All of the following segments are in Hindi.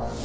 हेलो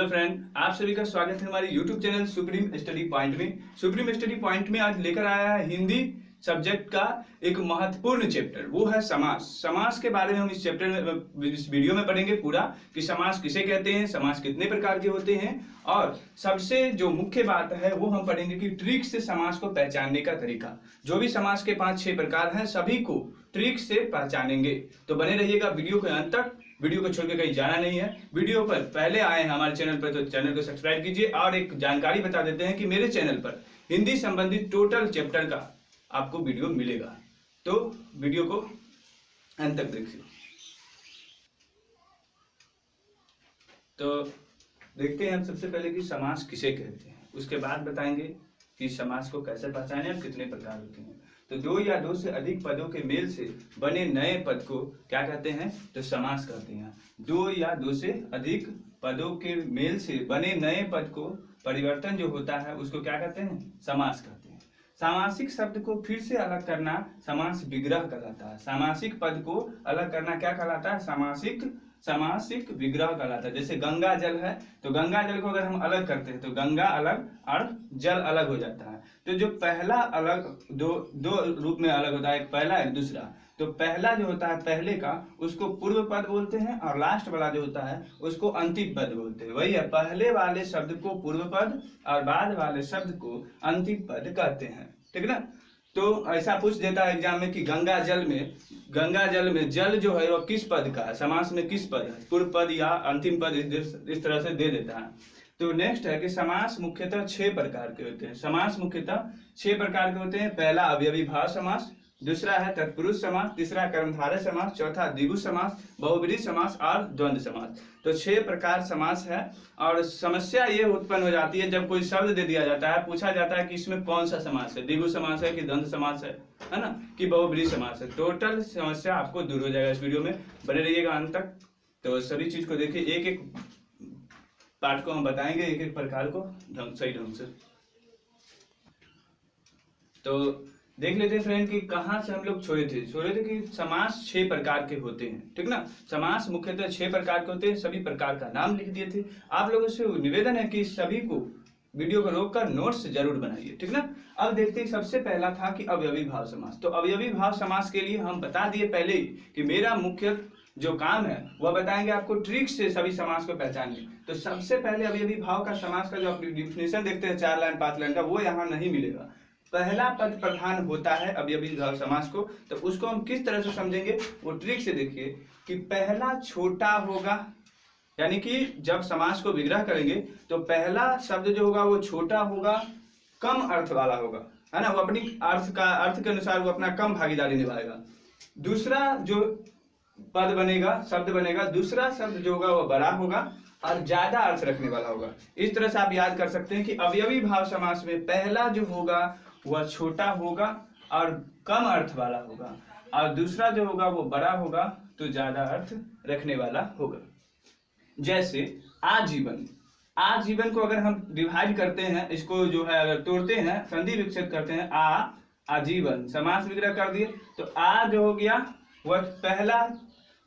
फ्रेंड, आप सभी का स्वागत है हमारे YouTube channel supreme study point में। सुप्रीम स्टडी पॉइंट में आज लेकर आया है हिंदी सब्जेक्ट का एक महत्वपूर्ण चैप्टर, वो है समास। समास के बारे में हम इस चैप्टर में, इस वीडियो में पढ़ेंगे पूरा कि समास किसे कहते हैं, समास कितने प्रकार के होते हैं, और सबसे जो मुख्य बात है वो हम पढ़ेंगे कि ट्रिक से समास को पहचानने का तरीका। जो भी समास के 5-6 प्रकार हैं सभी को ट्रिक से पहचानेंगे। तो बने रहिएगा वीडियो के अंत तक। वीडियो को छोड़ के कहीं जाना नहीं है। वीडियो पर पहले आए हैं हमारे चैनल पर तो चैनल को सब्सक्राइब कीजिए। और एक जानकारी बता देते हैं कि मेरे चैनल पर हिंदी संबंधित टोटल चैप्टर का आपको वीडियो मिलेगा, तो वीडियो को अंत तक देखिए। तो देखते हैं हम सबसे पहले कि समास किसे कहते हैं, उसके बाद बताएंगे कि समास को कैसे पहचानें और कितने प्रकार होते हैं। तो 2 या 2 से अधिक पदों के मेल से बने नए पद को क्या कहते हैं, तो समास कहते हैं। 2 या 2 से अधिक पदों के मेल से बने नए पद को परिवर्तन जो होता है उसको क्या कहते हैं, समास कहते हैं। सामासिक शब्द को फिर से अलग करना समास विग्रह कहलाता है। सामासिक पद को अलग करना क्या कहलाता है, सामासिक विग्रह कहलाता है। जैसे गंगा जल है तो गंगा जल को अगर हम अलग करते हैं तो गंगा अलग और जल अलग हो जाता है। तो जो पहला अलग दो रूप में अलग होता है, एक पहला एक दूसरा। तो पहला जो होता है पहले का उसको पूर्व पद बोलते हैं, और लास्ट वाला जो होता है उसको अंतिम पद बोलते हैं। वही है, पहले वाले शब्द को पूर्व पद और बाद वाले शब्द को अंतिम पद कहते हैं, ठीक ना। तो ऐसा पूछ देता है एग्जाम में कि गंगा जल में जल जो है वो किस पद का है, समास में किस पद है, पूर्व पद या अंतिम पद, इस तरह से दे देता है। तो नेक्स्ट है कि समास मुख्यतः 6 प्रकार के होते हैं। समास मुख्यतः 6 प्रकार के होते हैं। पहला अवयवी भाव समास, दूसरा है तत्पुरुष समास, तीसरा कर्मधारय समास, चौथा द्विगु समास, बहुब्रीहि समास और द्वंद्व समास। तो 6 प्रकार समास है। और समस्या ये उत्पन्न हो जाती है जब कोई शब्द दे दिया जाता है, पूछा जाता है कि इसमें कौन सा समास है, द्विगु समास है कि द्वंद्व समास है ना, कि बहुब्रीहि समास है। टोटल समस्या आपको दूर हो जाएगा इस वीडियो में, बने रहिएगा अंत तक। तो सभी चीज को देखिए, एक एक पार्ट को हम बताएंगे, एक एक प्रकार को सही ढंग से। तो देख लेते हैं फ्रेंड कि कहाँ से हम लोग छोड़े थे कि समास 6 प्रकार के होते हैं, ठीक ना। समास मुख्यतः 6 प्रकार के होते हैं, सभी प्रकार का नाम लिख दिए थे। आप लोगों से निवेदन है कि सभी को वीडियो को रोककर नोट्स जरूर बनाइए, ठीक ना। अब देखते हैं, सबसे पहला था कि अवयवी भाव समास। तो अवयवी भाव समास के लिए हम बता दिए पहले ही कि मेरा मुख्य जो काम है वह बताएंगे आपको ट्रिक से सभी समास को पहचानिए। तो सबसे पहले अवयवी भाव का समास का जो आप डिफिनेशन देखते हैं 4 लाइन 5 लाइन का, वो यहाँ नहीं मिलेगा। पहला पद प्रधान होता है अवयवी भाव समास को, तो उसको हम किस तरह से समझेंगे वो ट्रिक से देखिए कि पहला छोटा होगा, यानी कि जब समास को विग्रह करेंगे तो पहला शब्द जो होगा वो छोटा होगा, कम अर्थ वाला होगा, है ना। वो अपनी अर्थ के अनुसार वो अपना कम भागीदारी निभाएगा। दूसरा जो पद बनेगा, शब्द बनेगा, दूसरा शब्द जो होगा वो बड़ा होगा और ज्यादा अर्थ रखने वाला होगा। इस तरह से आप याद कर सकते हैं कि अवयवी भाव समास में पहला जो होगा वह छोटा होगा और कम अर्थ वाला होगा, और दूसरा जो होगा वो बड़ा होगा तो ज्यादा अर्थ रखने वाला होगा। जैसे आजीवन को अगर हम डिवाइड करते हैं, इसको जो है अगर तोड़ते हैं, संधि विच्छेद करते हैं, आजीवन समास विग्रह कर दिए, तो आ जो हो गया वह पहला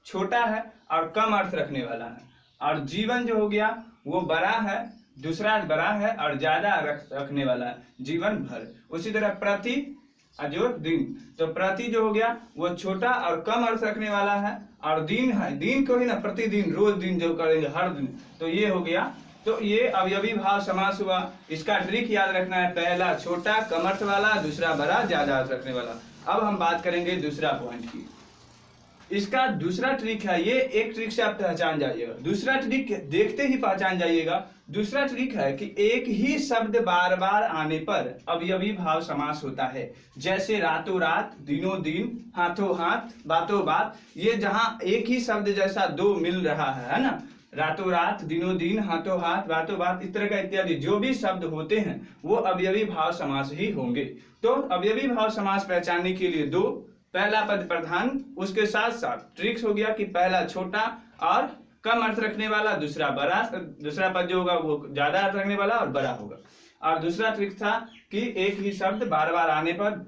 छोटा है और कम अर्थ रखने वाला है, और जीवन जो हो गया वो बड़ा है, दूसरा बड़ा है और ज्यादा रखने वाला है, जीवन भर। उसी तरह प्रति जो दिन, तो प्रति जो हो गया वो छोटा और कम अर्थ रखने वाला है, और दिन है, दिन को ही ना प्रतिदिन, रोज दिन जो करेंगे हर दिन, तो ये हो गया। तो ये अवयवी भाव समास हुआ। इसका ट्रिक याद रखना है, पहला छोटा कम अर्थ वाला, दूसरा बड़ा ज्यादा अर्थ रखने वाला। अब हम बात करेंगे दूसरा पॉइंट की। इसका दूसरा ट्रिक है, ये एक ट्रिक से आप पहचान जाइएगा, दूसरा ट्रिक देखते ही पहचान जाइएगा। दूसरा ट्रिक है कि एक ही शब्द बार बार आने पर अवयवी भाव समास होता है। जैसे रातों रात, दिनों दिन, हाथों हाथ, बातों बात। ये जहां एक ही शब्द जैसा 2 मिल रहा है ना, रातों रात, दिनों दिन, हाथों हाथ, बातों बात, इस तरह का इत्यादि जो भी शब्द होते हैं वो अवयवी भाव समास ही होंगे। तो अवयवी भाव समास पहचानने के लिए 2, पहला पद प्रधान, उसके साथ साथ ट्रिक्स हो गया कि पहला छोटा और कम अर्थ रखने वाला, दूसरा बड़ा, दूसरा पद जो होगा वो ज्यादा अर्थ रखने वाला और बड़ा होगा। और दूसरा ट्रिक था कि एक ही शब्द बार बार आने पर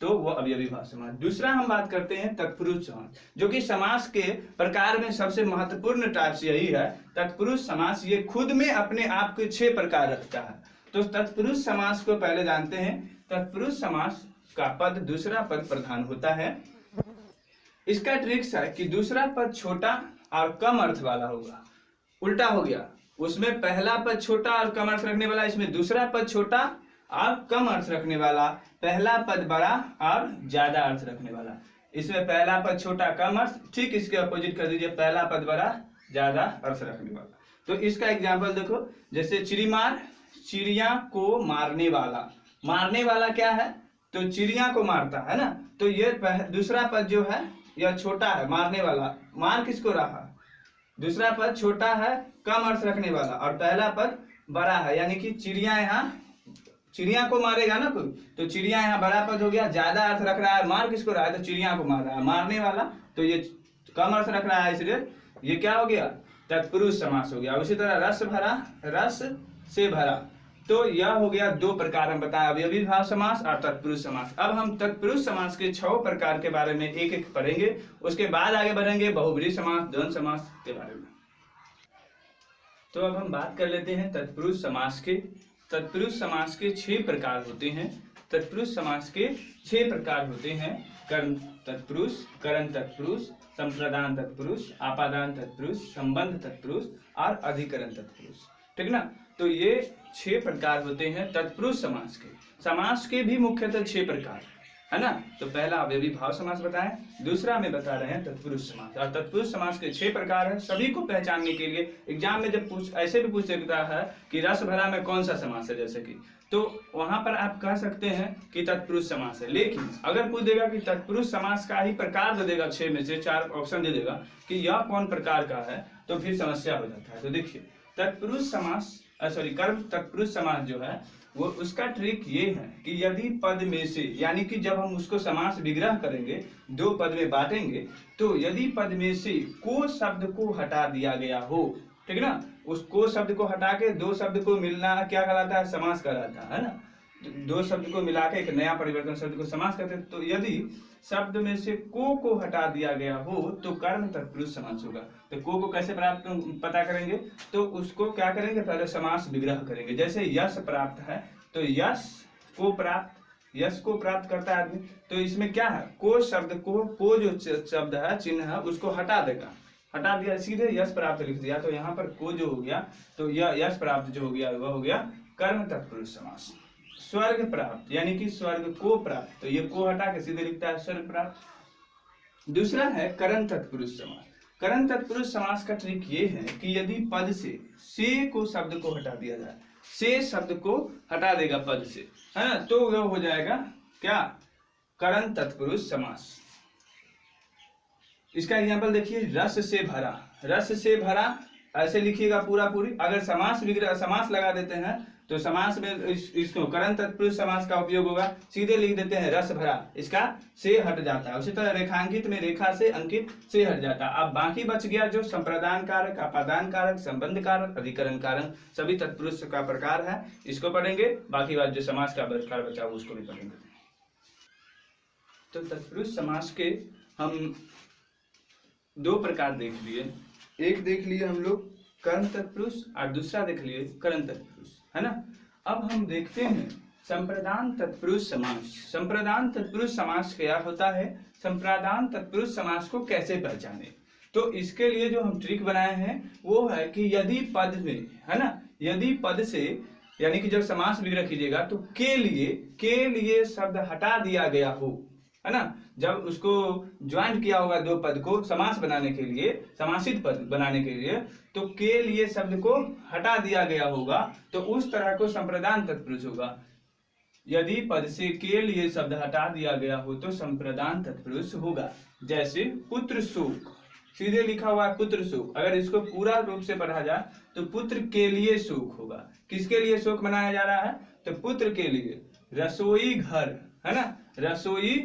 तो वो अवयवी भाव समास। दूसरा हम बात करते हैं तत्पुरुष समास, जो कि समास के प्रकार में सबसे महत्वपूर्ण टाइप यही है तत्पुरुष समास। ये खुद में अपने आप के 6 प्रकार रखता है। तो तत्पुरुष समास को पहले जानते हैं। तत्पुरुष समास का पद दूसरा पद प्रधान होता है। इसका ट्रिक्स है कि दूसरा पद छोटा और कम अर्थ वाला होगा। उल्टा हो गया, उसमें पहला पद छोटा और कम अर्थ रखने वाला, इसमें दूसरा पद छोटा और कम अर्थ रखने वाला, पहला पद बड़ा और ज्यादा अर्थ रखने वाला। इसमें पहला पद छोटा कम अर्थ, ठीक इसके अपोजिट कर दीजिए, पहला पद बड़ा ज्यादा अर्थ रखने वाला। तो इसका एग्जाम्पल देखो, जैसे चिड़ीमार, चिड़िया को मारने वाला। मारने वाला क्या है? तो चिड़िया को मारता है ना। तो ये दूसरा पद जो है यह छोटा है, मारने वाला। मार किसको रहा? दूसरा पद छोटा है, कम अर्थ रखने वाला, और पहला पद बड़ा है, यानी कि चिड़िया यहाँ चिड़िया को मारेगा ना कोई, तो चिड़िया यहाँ बड़ा पद हो गया, ज्यादा अर्थ रख रहा है। मार किसको रहा है? तो चिड़िया को मार रहा है, मारने वाला, तो ये कम अर्थ रख रहा है, इसलिए ये क्या हो गया? तत्पुरुष समास हो गया। उसी तरह रस भरा, रस से भरा, तो यह हो गया 2 प्रकार हम बताए, अवयवी भाव समास और तत्पुरुष समास। अब हम तत्पुरुष समास के 6 प्रकार के बारे में एक एक पढ़ेंगे, उसके बाद आगे बढ़ेंगे बहुब्रीहि समास, द्वंद्व समास के बारे में। तो अब हम बात कर लेते हैं तत्पुरुष समास के। तत्पुरुष समास के 6 प्रकार होते हैं। तत्पुरुष समास के 6 प्रकार होते हैं। कर्म तत्पुरुष, करण तत्पुरुष, संप्रदान तत्पुरुष, आपादान तत्पुरुष, संबंध तत्पुरुष और अधिकरण तत्पुरुष। ठीक ना। तो ये 6 प्रकार होते हैं तत्पुरुष समास के। समास के भी मुख्यतः 6 प्रकार है ना। तो पहला अवयवी भाव समास बताएं, दूसरा में बता रहे हैं तत्पुरुष समास। और तत्पुरुष समास के 6 प्रकार है। सभी को पहचानने के लिए एग्जाम में जब ऐसे भी पूछ सकता है कि रस भरा में कौन सा समास है, जैसे कि, तो वहां पर आप कह सकते हैं कि तत्पुरुष समास है। लेकिन अगर पूछ देगा कि तत्पुरुष समास का ही प्रकार दे देगा, 6 में से 4 ऑप्शन दे देगा कि यह कौन प्रकार का है, तो फिर समस्या हो जाता है। तो देखिए, तत्पुरुष समास कर्म तत्पुरुष समास जो है वो, उसका ट्रिक ये है कि यदि पद में से, यानी कि जब हम उसको समास विग्रह करेंगे, 2 पद में बांटेंगे, तो यदि पद में से को शब्द को हटा दिया गया हो, ठीक ना, उस को शब्द को हटा के 2 शब्द को मिलना क्या कहलाता है? समास कहलाता है ना। 2 शब्द को मिला के एक नया परिवर्तन शब्द को समास कहते हैं। तो यदि शब्द में से को हटा दिया गया हो तो कर्म तत्पुरुष समास होगा। तो को कैसे प्राप्त पता करेंगे? तो उसको क्या करेंगे? पहले समास विग्रह करेंगे। जैसे यश प्राप्त है, तो यश को प्राप्त करता है आदमी, तो इसमें क्या है? को शब्द को जो शब्द है, चिन्ह है, उसको हटा देगा। हटा दिया, सीधे यश प्राप्त लिख दिया, तो यहाँ पर को जो हो गया, तो यह यश प्राप्त जो हो गया वह हो गया कर्म तत्पुरुष समास। स्वर्ग प्राप्त, यानी कि स्वर्ग को प्राप्त, तो ये को हटा के सीधे लिखता है स्वर्ग प्राप्त। दूसरा है करण तत्पुरुष समास। करण तत्पुरुष समास का ट्रिक ये है कि यदि पद से को शब्द को हटा दिया जाए, से शब्द को हटा देगा पद से, है ना, तो वह हो जाएगा क्या? करण तत्पुरुष समास। इसका एग्जाम्पल देखिए, रस से भरा। रस से भरा ऐसे लिखिएगा पूरी। अगर समास लगा देते हैं तो समास में इसको करण तत्पुरुष समास का उपयोग होगा। सीधे लिख देते हैं रस भरा, इसका से हट जाता है। उसी तरह रेखांकित में रेखा से अंकित से हट जाता है। अब बाकी बच गया जो संप्रदान कारक, आपादान कारक, संबंध कारक, अधिकरण कारक, सभी तत्पुरुष का प्रकार है, इसको पढ़ेंगे। बाकी बात जो समास का प्रकार बचा उसको भी पढ़ेंगे। तो तत्पुरुष समास के हम 2 प्रकार देख लिए। एक देख लिए हम लोग कर्म तत्पुरुष और दूसरा देख लिए करण तत्पुरुष, है ना। अब हम देखते हैं संप्रदान तत्पुरुष समास। संप्रदान तत्पुरुष समास क्या होता है? संप्रदान तत्पुरुष समास को कैसे पहचाने? तो इसके लिए जो हम ट्रिक बनाए हैं वो है कि यदि पद में, है ना, यदि पद से, यानी कि जब समास विग्रह कीजिएगा तो के लिए शब्द हटा दिया गया हो, है ना, जब उसको ज्वाइंट किया होगा 2 पद को समास बनाने के लिए, समासित पद बनाने के लिए, तो के लिए शब्द को हटा दिया गया होगा, तो उस तरह को संप्रदान तत्पुरुष होगा। यदि पद से के लिए शब्द हटा दिया गया हो तो संप्रदान तत्पुरुष होगा। जैसे पुत्र शोक, सीधे लिखा हुआ है पुत्र शोक। अगर इसको पूरा रूप से पढ़ा जाए तो पुत्र के लिए शोक होगा। किसके लिए शोक मनाया जा रहा है? तो पुत्र के लिए। रसोई घर, है ना, रसोई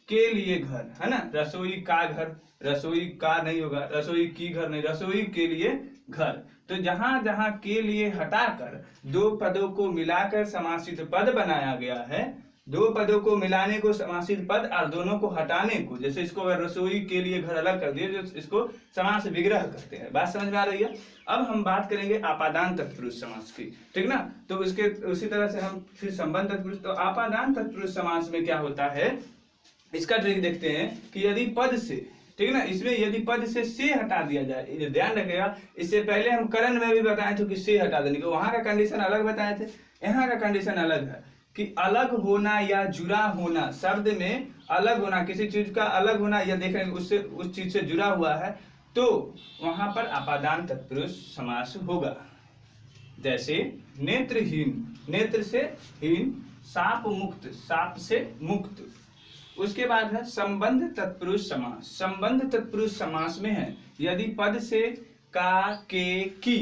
के लिए घर, है ना, रसोई का घर, रसोई का नहीं होगा, रसोई की घर नहीं, रसोई के लिए घर। तो जहां जहां के लिए हटाकर दो पदों को मिलाकर समासित पद बनाया गया है, दो पदों को मिलाने को समासित पद और दोनों को हटाने को, जैसे इसको अगर रसोई के लिए घर अलग कर दिए तो इसको समास विग्रह करते हैं। बात समझ में आ रही है? अब हम बात करेंगे आपादान तत्पुरुष समास की, ठीक ना। तो उसके उसी तरह से हम फिर संबंध तत्पुरुष, तो आपादान तत्पुरुष समास में क्या होता है, इसका ट्रिक देखते हैं कि यदि पद से, ठीक ना, इसमें यदि पद से हटा दिया जाए, ये ध्यान रखिएगा। इससे पहले हम करण में भी बताए थे कि से हटा देने को, वहां का कंडीशन अलग बताए थे, यहाँ का कंडीशन अलग है कि अलग होना या जुड़ा होना, शब्द में अलग होना, किसी चीज का अलग होना या देखें उससे उस चीज से जुड़ा हुआ है, तो वहां पर आपादान तत्पुरुष समास होगा। जैसे नेत्रहीन, नेत्र से हीन, साप मुक्त, साप से मुक्त। उसके बाद है संबंध तत्पुरुष समास। संबंध तत्पुरुष समास में है यदि पद से का, के, की,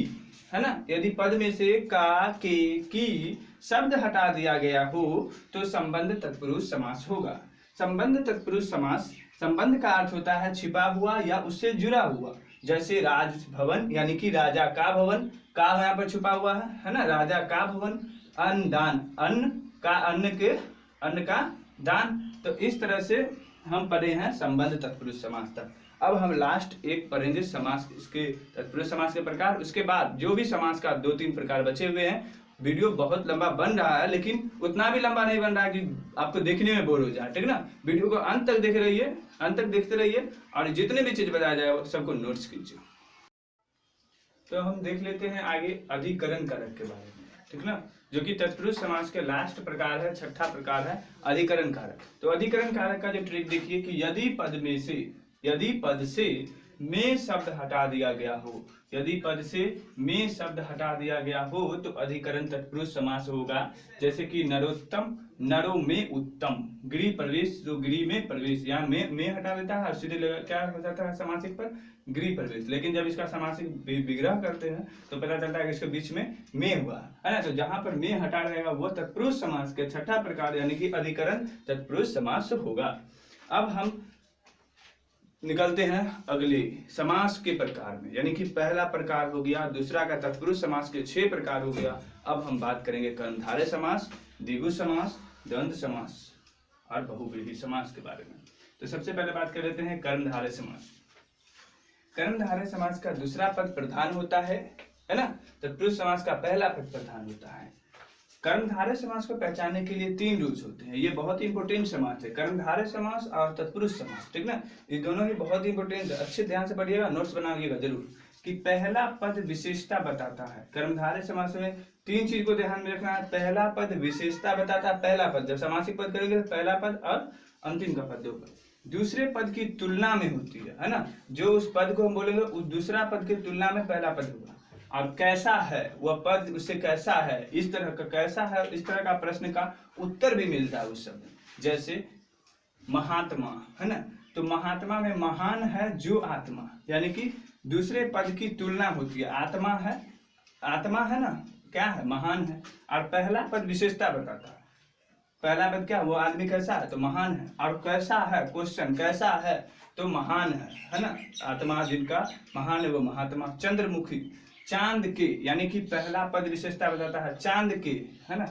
है ना, यदि पद में से का, के, की शब्द हटा दिया गया हो तो संबंध तत्पुरुष समास होगा। संबंध तत्पुरुष समास, संबंध का अर्थ होता है छिपा हुआ या उससे जुड़ा हुआ। जैसे राजभवन यानी कि राजा का भवन, का यहाँ पर छुपा हुआ है ना, राजा का भवन। अन्न दान, अन्न का, अन्न का दान। तो इस तरह से हम पढ़े हैं संबंध तत्पुरुष समास तक। अब हम लास्ट एक पढ़ेंगे समास, इसके तत्पुरुष समास के प्रकार। उसके बाद जो भी समास का 2-3 प्रकार बचे हुए हैं। वीडियो बहुत लंबा बन रहा है लेकिन उतना भी लंबा नहीं बन रहा है कि आपको देखने में बोर हो जाए, ठीक ना। वीडियो को अंत तक देख रहिए, अंत तक देखते रहिए और जितने भी चीज बताया जाए सबको नोट्स कीजिए। तो हम देख लेते हैं आगे अधिकरण कारक के बारे में, ठीक ना, जो कि तत्पुरुष समास के लास्ट प्रकार है, छठा प्रकार है अधिकरण कारक। तो अधिकरण कारक का जो ट्रिक देखिए कि यदि पद से में शब्द हटा दिया गया हो, यदि पद से में शब्द हटा दिया गया हो तो अधिकरण तत्पुरुष समास होगा। जैसे कि नरोत्तम, नरो में उत्तम, गृह प्रवेश, जो गृह में प्रवेश, यहाँ में हटा देता है और सीधे क्या हो जाता है समासिक पर गृह प्रवेश। लेकिन जब इसका समासिक विग्रह करते हैं तो पता चलता है कि इसके बीच में हुआ है ना। तो जहां पर में हटा रहेगा वो तत्पुरुष समास के छठा प्रकार यानी कि अधिकरण तत्पुरुष समास होगा। अब हम निकलते हैं अगले समास के प्रकार में, यानी कि पहला प्रकार हो गया, दूसरा का तत्पुरुष समास के 6 प्रकार हो गया। अब हम बात करेंगे कर्मधारय समास, द्विगु समास, द्वंद्व समास और बहुव्रीहि समास के बारे में। तो सबसे पहले बात कर लेते हैं कर्मधारय समास। कर्मधारय समास का दूसरा पद प्रधान होता है ना। तत्पुरुष समास का पहला पद प्रधान होता है। कर्मधारय समास को पहचानने के लिए 3 रूल्स होते हैं। ये बहुत इंपॉर्टेंट समास है, कर्मधारय समास और तत्पुरुष समास, ठीक ना। ये दोनों ही बहुत इंपॉर्टेंट है, अच्छे ध्यान से पढ़िएगा, नोट्स बनाइएगा जरूर। कि पहला पद विशेषता बताता है। कर्मधारय समास में 3 चीज को ध्यान में रखना है। पहला पद विशेषता बताता है, पहला पद, जब समासिक पद करेंगे तो पहला पद और अंतिम का पद होगा। दूसरे पद की तुलना में होती है ना, जो उस पद को हम बोलेंगे उस दूसरा पद की तुलना में पहला पद होगा। और कैसा है वह पद, उससे कैसा है, इस तरह का कैसा है, इस तरह का प्रश्न का उत्तर भी मिलता है उस शब्द। जैसे महात्मा, है ना, तो महात्मा में महान है जो आत्मा, यानी कि दूसरे पद की तुलना होती है। आत्मा है ना, क्या है, महान है। और पहला पद विशेषता बताता है। पहला पद क्या, वो आदमी कैसा है तो महान है, और कैसा है, क्वेश्चन कैसा है तो महान है ना। आत्मा जिनका महान है वो महात्मा। चंद्रमुखी, चांद के, यानी कि पहला पद विशेषता बताता है चांद के, है ना।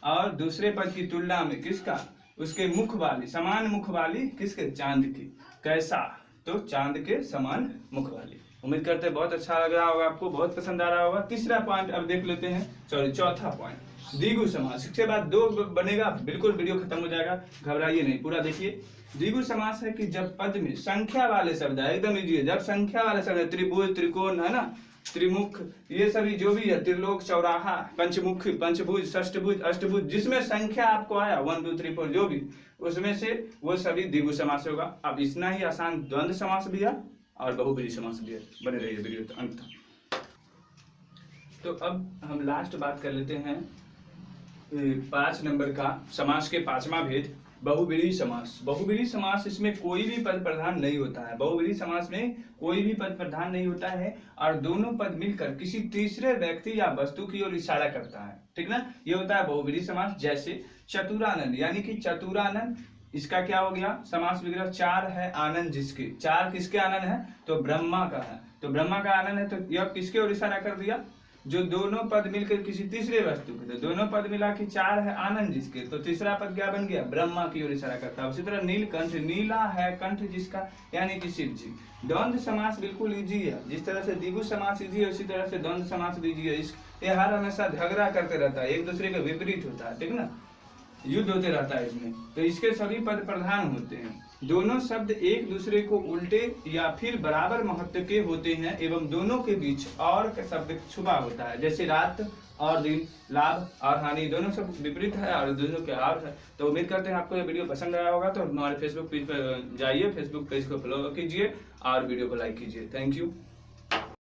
और दूसरे पद की तुलना में किसका, उसके मुख वाली, समान मुख वाली, किसके, चांद की। कैसा, तो चांद के समान मुख वाली। उम्मीद करते हैं बहुत अच्छा लग रहा होगा आपको, बहुत पसंद आ रहा होगा। तीसरा पॉइंट अब देख लेते हैं, चौथा पॉइंट द्विगु समास। इसके बाद 2 बनेगा, बिल्कुल वीडियो खत्म हो जाएगा, घबराइए नहीं, पूरा देखिए। द्विगु समास है कि जब पद में संख्या वाले शब्द है, एकदम इजी है, जब संख्या वाले शब्द है, त्रिभुज, त्रिकोण, है ना, त्रिमुख, ये सभी जो भी है, त्रिलोक, चौराहा, पंचमुख, पंचभुज, षष्ठभुज, अष्टभुज, जिसमें संख्या आपको आया 1 2 3 4 जो भी, उसमें से वो सभी द्विगु समास होगा। अब इतना ही आसान द्वंद्व समास भी है और बहुव्रीहि समास भी है। बने रहिए वीडियो अंत तक। तो अब हम लास्ट बात कर लेते हैं 5 नंबर का समास के 5वां भेद, बहुव्रीहि समास। बहुव्रीहि समास, इसमें कोई भी पद प्रधान नहीं होता है। बहुव्रीहि समास में कोई भी पद प्रधान नहीं होता है और दोनों पद मिलकर किसी तीसरे व्यक्ति या वस्तु की ओर इशारा करता है, ठीक ना। ये होता है बहुव्रीहि समास। जैसे चतुरानन, यानी कि चतुरानन इसका क्या हो गया समास विग्रह, चार है आनंद जिसके, चार किसके आनंद है, तो ब्रह्मा का है, तो ब्रह्मा का आनंद है, तो यह किसके ओर इशारा कर दिया, जो दोनों पद मिलकर किसी तीसरे वस्तु के, तो दोनों पद मिला के चार है आनंद जिसके, तो तीसरा पद क्या बन गया, ब्रह्मा की ओर इशारा करता है। उसी तरह नीलकंठ, नीला है कंठ जिसका, यानी कि शिव जी। द्वंद्व समास बिल्कुल इजी है, जिस तरह से द्विगु समास इजी है उसी तरह से द्वंद्व समास भी इजी है। ये हर हमेशा झगड़ा करते रहता है, एक दूसरे के विपरीत होता है, ठीक ना, युद्ध होते रहता है इसमें, तो इसके सभी पद प्रधान होते हैं। दोनों शब्द एक दूसरे को उल्टे या फिर बराबर महत्व के होते हैं एवं दोनों के बीच और का शब्द छुपा होता है, जैसे रात और दिन, लाभ और हानि, दोनों सब विपरीत है और दोनों के और है। तो उम्मीद करते हैं आपको ये वीडियो पसंद आया होगा, तो हमारे फेसबुक पेज पर जाइए, फेसबुक पेज को फॉलो कीजिए और वीडियो को लाइक कीजिए। Thank you.